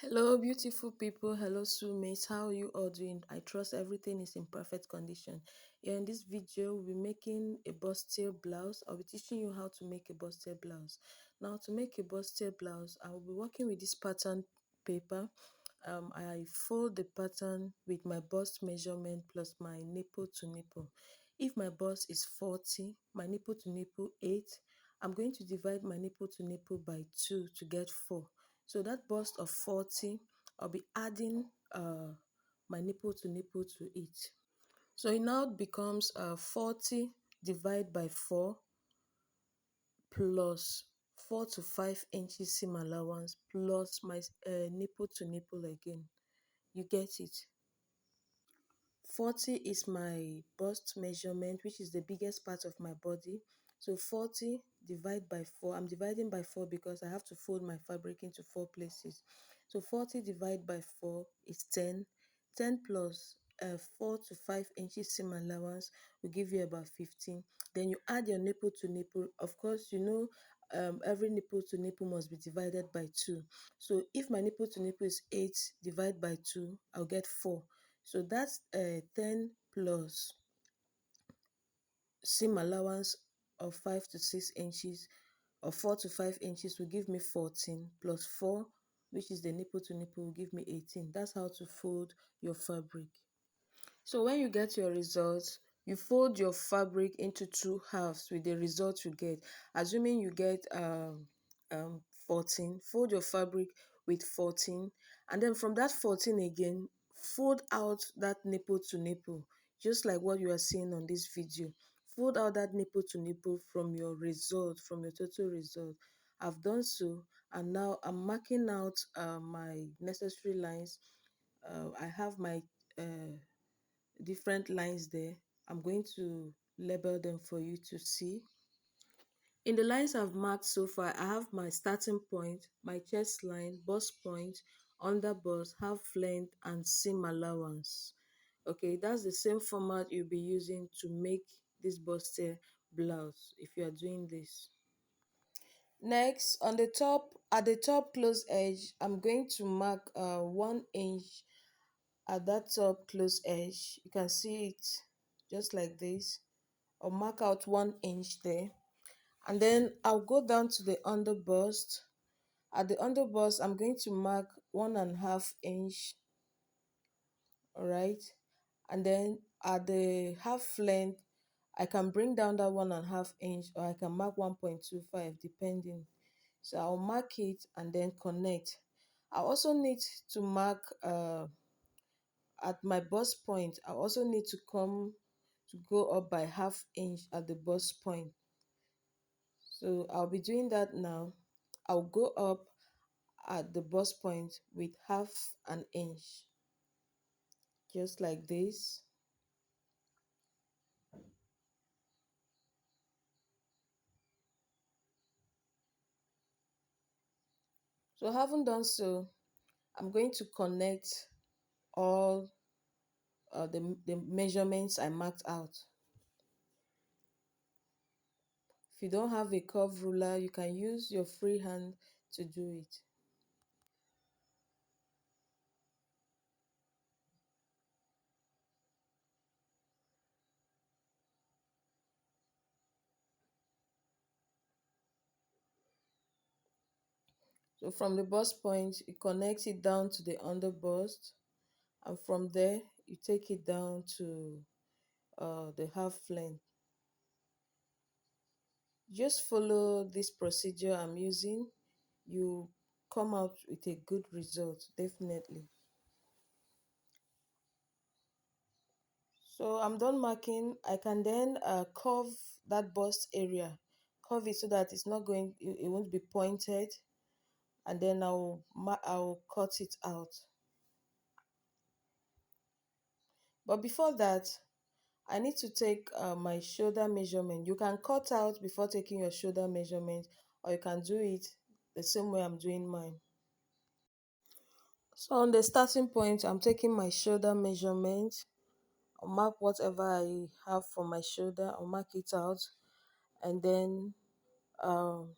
Hello, beautiful people. Hello, soulmates. How are you all doing? I trust everything is in perfect condition. Here in this video, we'll be making a bustier blouse. I'll be teaching you how to make a bustier blouse. Now, to make a bustier blouse, I will be working with this pattern paper. I fold the pattern with my bust measurement plus my nipple to nipple. If my bust is 40, my nipple to nipple 8, I'm going to divide my nipple to nipple by 2 to get 4. So that bust of 40, I'll be adding my nipple to it. So it now becomes 40 divided by 4 plus 4 to 5 inches seam allowance plus my nipple to nipple again. You get it? 40 is my bust measurement, which is the biggest part of my body. So 40 divided by 4. I'm dividing by 4 because I have to fold my fabric into 4 places. So 40 divided by 4 is 10. 10 plus 4 to 5 inches seam allowance will give you about 15. Then you add your nipple to nipple. Of course, every nipple to nipple must be divided by 2. So if my nipple to nipple is 8 divided by 2, I'll get 4. So that's 10 plus seam allowance of 5 to 6 inches or 4 to 5 inches will give me 14 plus 4, which is the nipple to nipple, will give me 18. That's how to fold your fabric. So when you get your results, you fold your fabric into 2 halves with the result you get. Assuming you get 14, fold your fabric with 14, and then from that 14 again, fold out that nipple to nipple, just like what you are seeing on this video. Fold out that nipple to nipple from your result, from your total result. I've done so, and now I'm marking out my necessary lines. I have my different lines there. I'm going to label them for you to see. In the lines I've marked so far, I have my starting point, my chest line, bust point, under bust, half length, and seam allowance. Okay, that's the same format you'll be using to make this bustier blouse if you are doing this. Next, on the top, at the top close edge, I'm going to mark 1 inch at that top close edge. You can see it just like this. I'll mark out 1 inch there, and then I'll go down to the under bust. At the under bust, I'm going to mark 1.5 inch. All right, and then at the half length, I can bring down that 1.5 inch, or I can mark 1.25 depending. So I'll mark it and then connect. I also need to mark at my bust point. I also need to go up by half inch at the bust point. So I'll be doing that now. I'll go up at the bust point with half an inch, just like this. So having done so, I'm going to connect all the measurements I marked out. If you don't have a curve ruler, you can use your free hand to do it. So from the bust point, you connect it down to the under bust, and from there, you take it down to the half length. Just follow this procedure I'm using. You come out with a good result, definitely. So I'm done marking. I can then curve that bust area, curve it so that it's not going, it won't be pointed, and then I'll cut it out. But before that, I need to take my shoulder measurement. You can cut out before taking your shoulder measurement, or you can do it the same way I'm doing mine. So on the starting point, I'm taking my shoulder measurement. I'll mark whatever I have for my shoulder. I'll mark it out, and then um,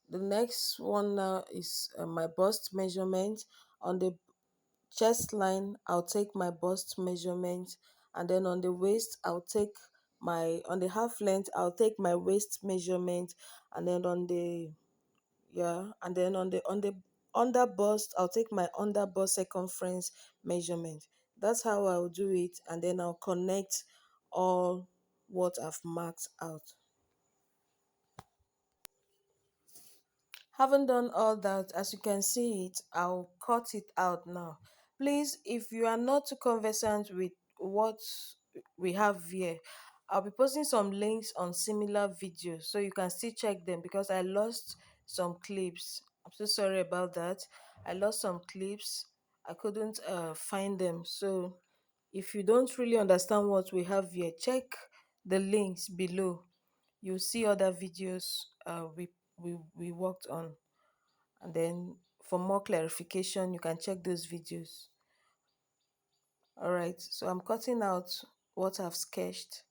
the next one now is my bust measurement. On the chest line, I'll take my bust measurement, and then on the waist, I'll take my on the half length, I'll take my waist measurement, and then on the yeah, and then on the under bust, I'll take my under bust circumference measurement. That's how I'll do it, and then I'll connect all what I've marked out. Having done all that, as you can see it, I'll cut it out now. Please, if you are not too conversant with what we have here, I'll be posting some links on similar videos so you can still check them, because I lost some clips. I'm so sorry about that. I lost some clips. I couldn't find them. So if you don't really understand what we have here, check the links below. You'll see other videos we worked on, and then for more clarification you can check those videos. All right, so I'm cutting out what I've sketched.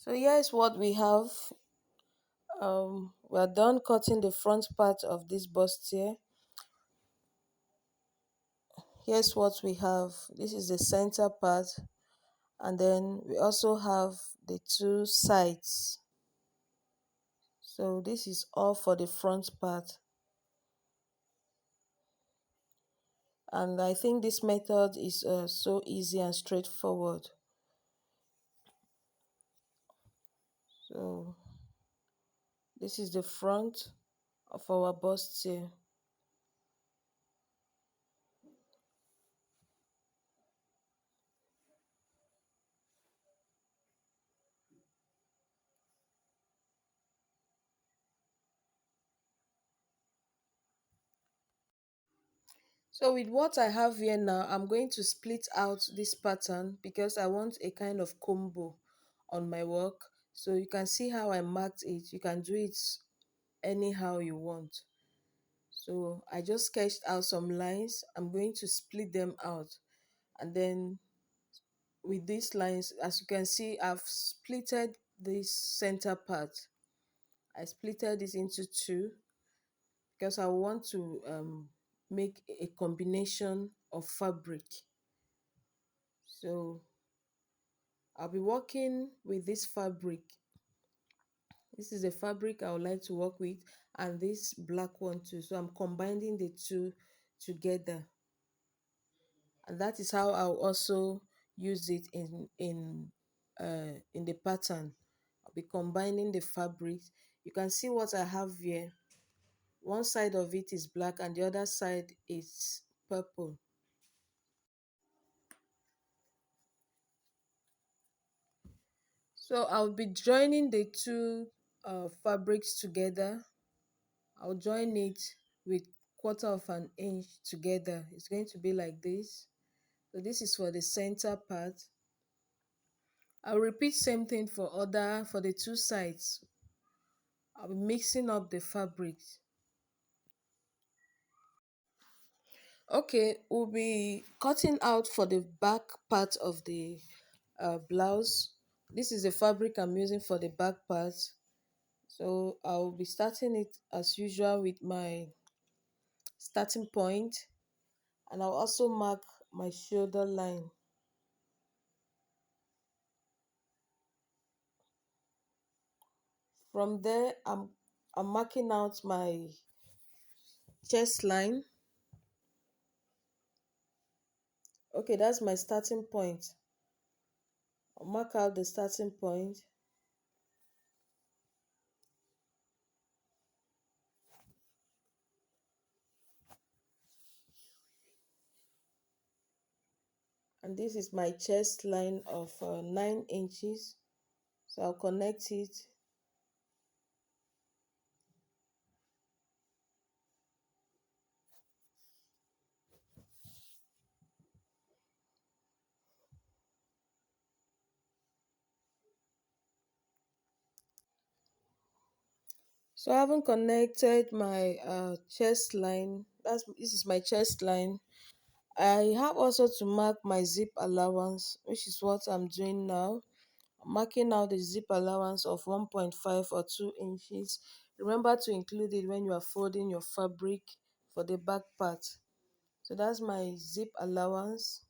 So here's what we have. We're done cutting the front part of this bustier. Here's what we have. This is the center part, and then we also have the two sides. So this is all for the front part, and I think this method is so easy and straightforward. So this is the front of our bustier. So with what I have here now, I'm going to split out this pattern because I want a kind of combo on my work. So you can see how I marked it. You can do it anyhow you want. So I just sketched out some lines. I'm going to split them out. And then with these lines, as you can see, I've splitted this center part. I splitted this into two because I want to make a combination of fabric. So I'll be working with this fabric. This is the fabric I would like to work with, and this black one too. So I'm combining the two together, and that is how I'll also use it in the pattern. I'll be combining the fabrics. You can see what I have here. One side of it is black and the other side is purple. So I'll be joining the two fabrics together. I'll join it with 1/4 inch together. It's going to be like this. So this is for the center part. I'll repeat same thing for the two sides. I'll be mixing up the fabrics. Okay, we'll be cutting out for the back part of the blouse. This is the fabric I'm using for the back part. So I'll be starting it as usual with my starting point, and I'll also mark my shoulder line. From there, I'm marking out my chest line. Okay, that's my starting point. I'll mark out the starting point. and this is my chest line of 9 inches. So I'll connect it. So I haven't connected my chest line. This is my chest line. I have also to mark my zip allowance, which is what I'm doing now. I'm marking out the zip allowance of 1.5 or 2 inches. Remember to include it when you are folding your fabric for the back part. So that's my zip allowance.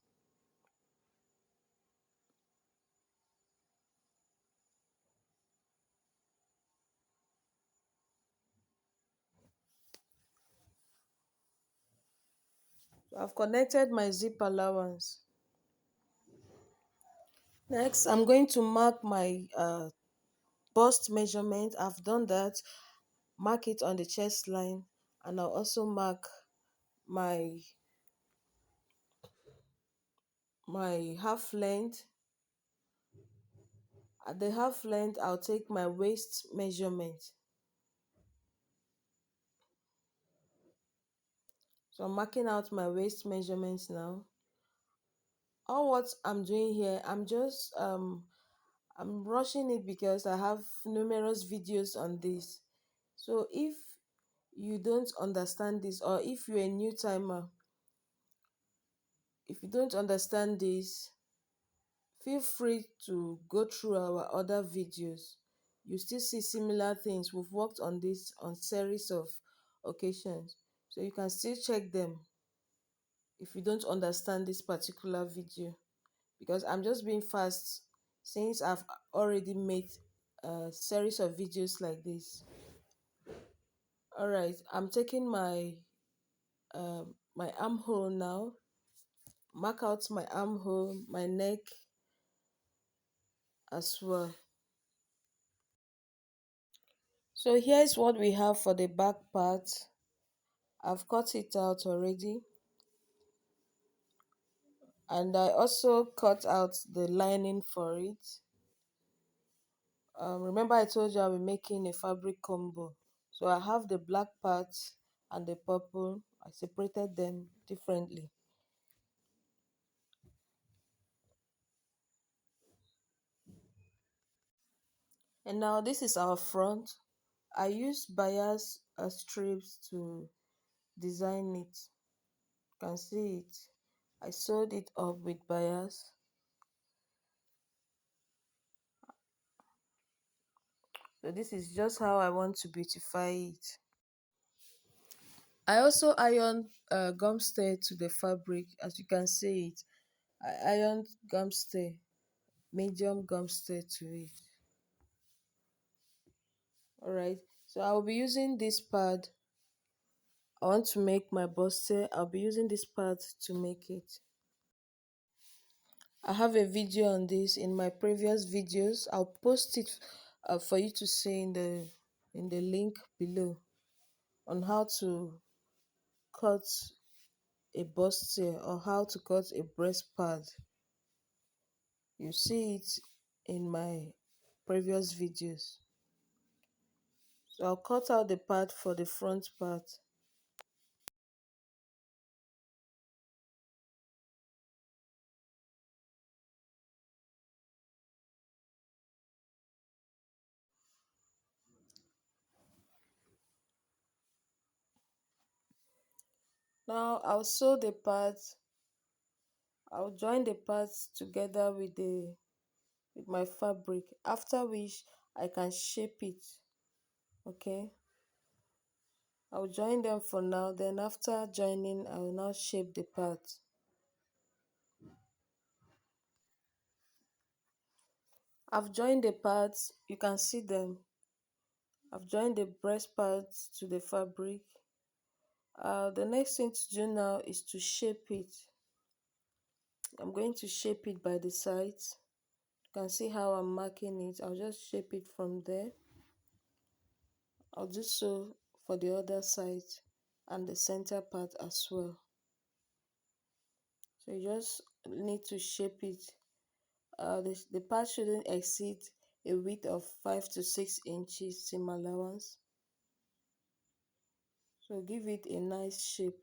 So I've connected my zip allowance. Next, I'm going to mark my bust measurement. I've done that. Mark it on the chest line, and I'll also mark my half length. At the half length, I'll take my waist measurement. So I'm marking out my waist measurements now. All what I'm doing here, I'm rushing it because I have numerous videos on this. So if you don't understand this, or if you're a new timer, if you don't understand this, feel free to go through our other videos. You still see similar things. We've worked on this on series of occasions, so you can still check them if you don't understand this particular video, because I'm just being fast since I've already made a series of videos like this. All right, I'm taking my armhole now. Mark out my armhole, my neck as well. So here's what we have for the back part. I've cut it out already, and I also cut out the lining for it. Remember I told you I'll be making a fabric combo. So I have the black part and the purple. I separated them differently. And now this is our front. I used bias strips to design it. You can see it. I sewed it up with bias. So this is just how I want to beautify it. I also ironed gum stay to the fabric, as you can see it. I ironed gum stay, medium gum stay to it. Alright, so I'll be using this pad. I want to make my bustier. I'll be using this pad to make it. I have a video on this in my previous videos. I'll post it for you to see in the link below on how to cut a bustier or how to cut a breast pad. You see it in my previous videos. So I'll cut out the part for the front part. Now I'll sew the parts. I'll join the parts together with my fabric, after which I can shape it. Okay, I'll join them for now, then after joining I will now shape the parts. I've joined the parts, you can see them. I've joined the breast parts to the fabric. The next thing to do now is to shape it. I'm going to shape it by the sides. You can see how I'm marking it. I'll just shape it from there. I'll do so for the other side and the center part as well. So you just need to shape it. The part shouldn't exceed a width of 5 to 6 inches seam allowance. So give it a nice shape.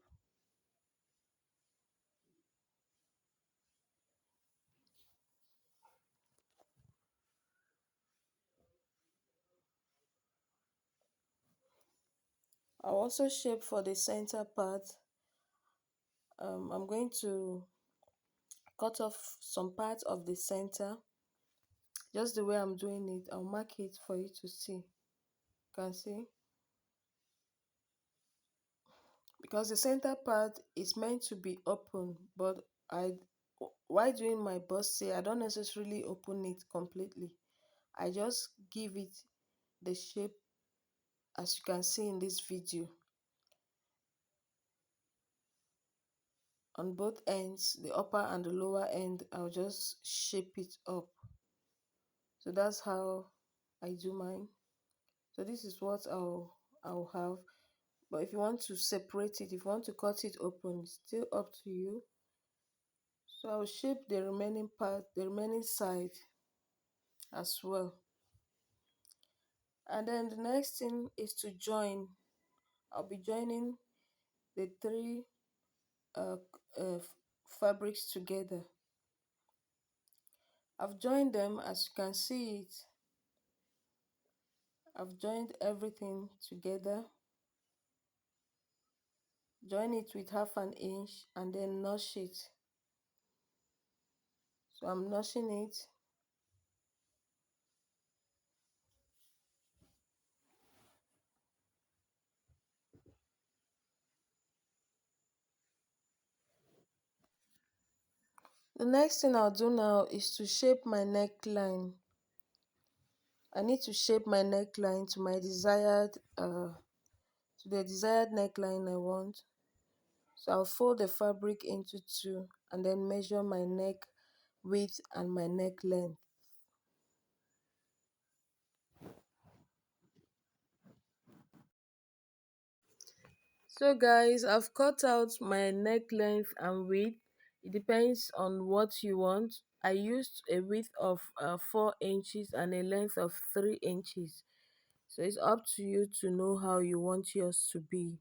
I'll also shape for the center part. I'm going to cut off some part of the center, just the way I'm doing it. I'll mark it for you to see. You can see, because the center part is meant to be open, but I while doing my bustier, I don't necessarily open it completely. I just give it the shape as you can see in this video. On both ends, the upper and the lower end, I'll just shape it up. So that's how I do mine. So this is what I'll have. But if you want to separate it, if you want to cut it open, it's still up to you. So I'll shape the remaining part, the remaining side as well. And then the next thing is to join. I'll be joining the three uh, uh, fabrics together. I've joined them, as you can see it. I've joined everything together. Join it with 1/2 inch and then notch it. So I'm notching it. The next thing I'll do now is to shape my neckline. I need to shape my neckline to my desired to the desired neckline I want. So I'll fold the fabric into two and then measure my neck width and my neck length. So guys, I've cut out my neck length and width. It depends on what you want. I used a width of 4 inches and a length of 3 inches. So it's up to you to know how you want yours to be.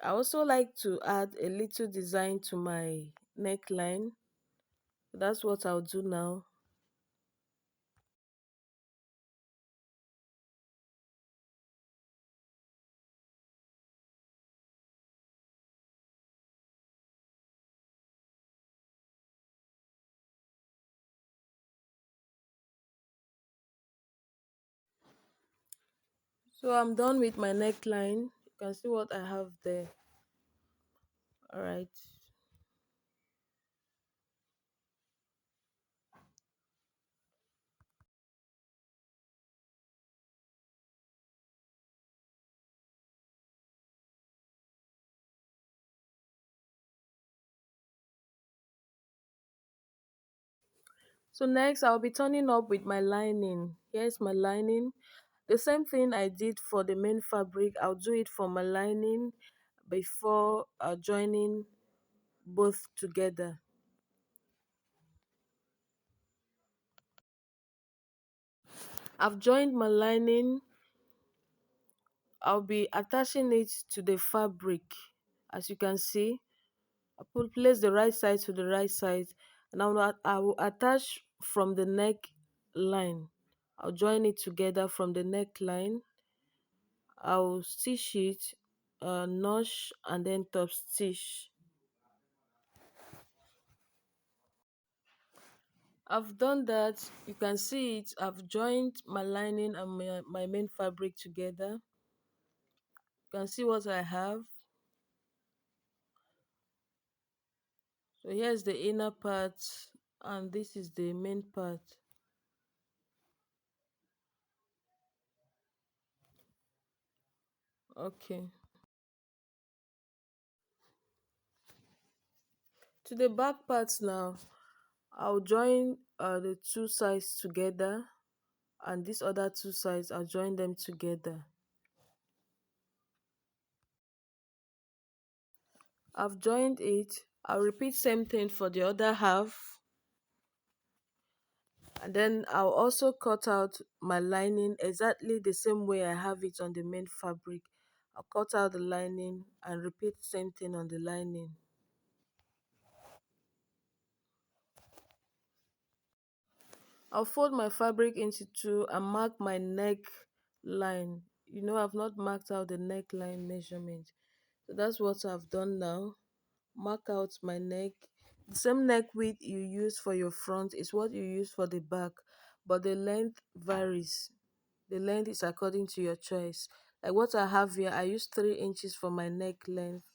I also like to add a little design to my neckline. That's what I'll do now. So I'm done with my neckline. You can see what I have there. All right. So next I'll be turning up with my lining. Here's my lining. The same thing I did for the main fabric, I'll do it for my lining before joining both together. I've joined my lining. I'll be attaching it to the fabric. As you can see, I place the right side to the right side, and I will attach from the neck line. I'll join it together from the neckline. I'll stitch it, notch, and then top stitch. I've done that. You can see it. I've joined my lining and my main fabric together. You can see what I have. So here's the inner part, and this is the main part. Okay. To the back part now, I'll join the two sides together, and these other two sides, I'll join them together. I've joined it. I'll repeat same thing for the other half, and then I'll also cut out my lining exactly the same way I have it on the main fabric. I'll cut out the lining and repeat same thing on the lining. I'll fold my fabric into two and mark my neck line. I've not marked out the neckline measurement. So that's what I've done now. Mark out my neck. The same neck width you use for your front is what you use for the back, but the length varies. The length is according to your choice. Like what I have here, I use 3 inches for my neck length.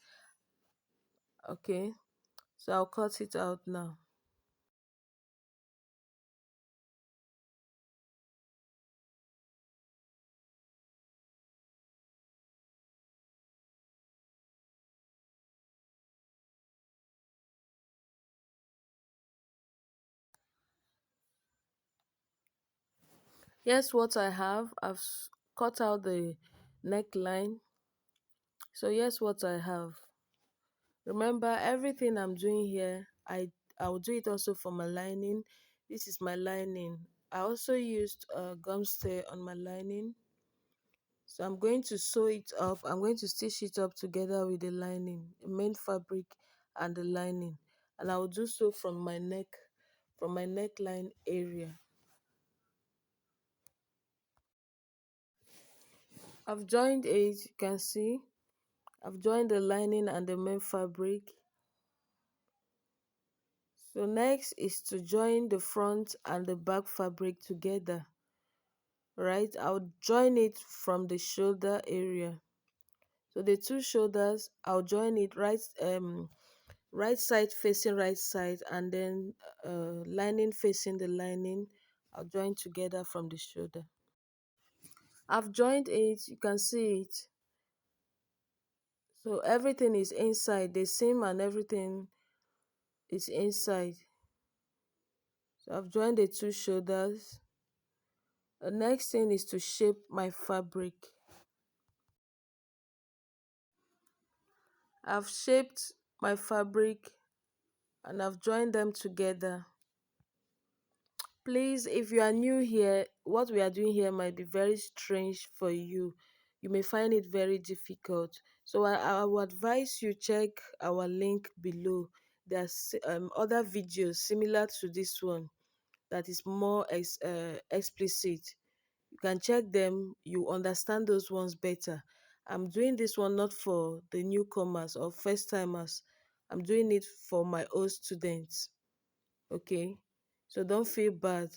Okay, so I'll cut it out now. Here's what I have. Cut out the neckline. So here's what I have. Remember, everything I'm doing here, I'll do it also for my lining. This is my lining. I also used gum stay on my lining. So I'm going to sew it up. I'm going to stitch it up together with the lining, the main fabric and the lining. And I will do so from my neckline area. I've joined it, you can see. I've joined the lining and the main fabric. So next is to join the front and the back fabric together. Right, I'll join it from the shoulder area. So the two shoulders, I'll join it right side facing right side, and then lining facing the lining. I'll join together from the shoulder. I've joined it, you can see it. So everything is inside, the seam and everything is inside. So I've joined the two shoulders. The next thing is to shape my fabric. I've shaped my fabric and I've joined them together. Please, if you are new here, what we are doing here might be very strange for you. You may find it very difficult. So I would advise you check our link below. There's other videos similar to this one that is more explicit. You can check them, you understand those ones better. I'm doing this one not for the newcomers or first timers. I'm doing it for my old students. Okay, so don't feel bad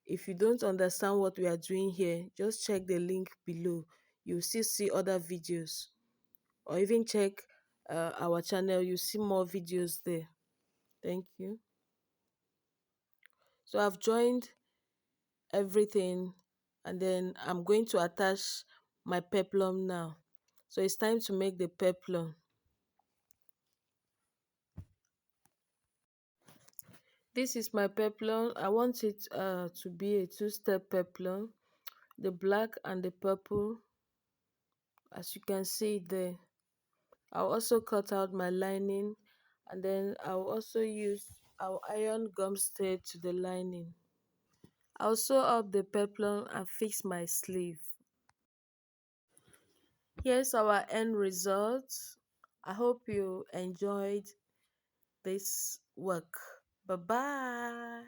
if you don't understand what we are doing here. Just check the link below. You'll still see other videos, or even check our channel. You see more videos there. Thank you. So I've joined everything, and then I'm going to attach my peplum now. So it's time to make the peplum. This is my peplum. I want it to be a two-step peplum, the black and the purple, as you can see there. I'll also cut out my lining, and then I'll iron gum stay to the lining. I'll sew up the peplum and fix my sleeve. Here's our end result. I hope you enjoyed this work. Bye bye.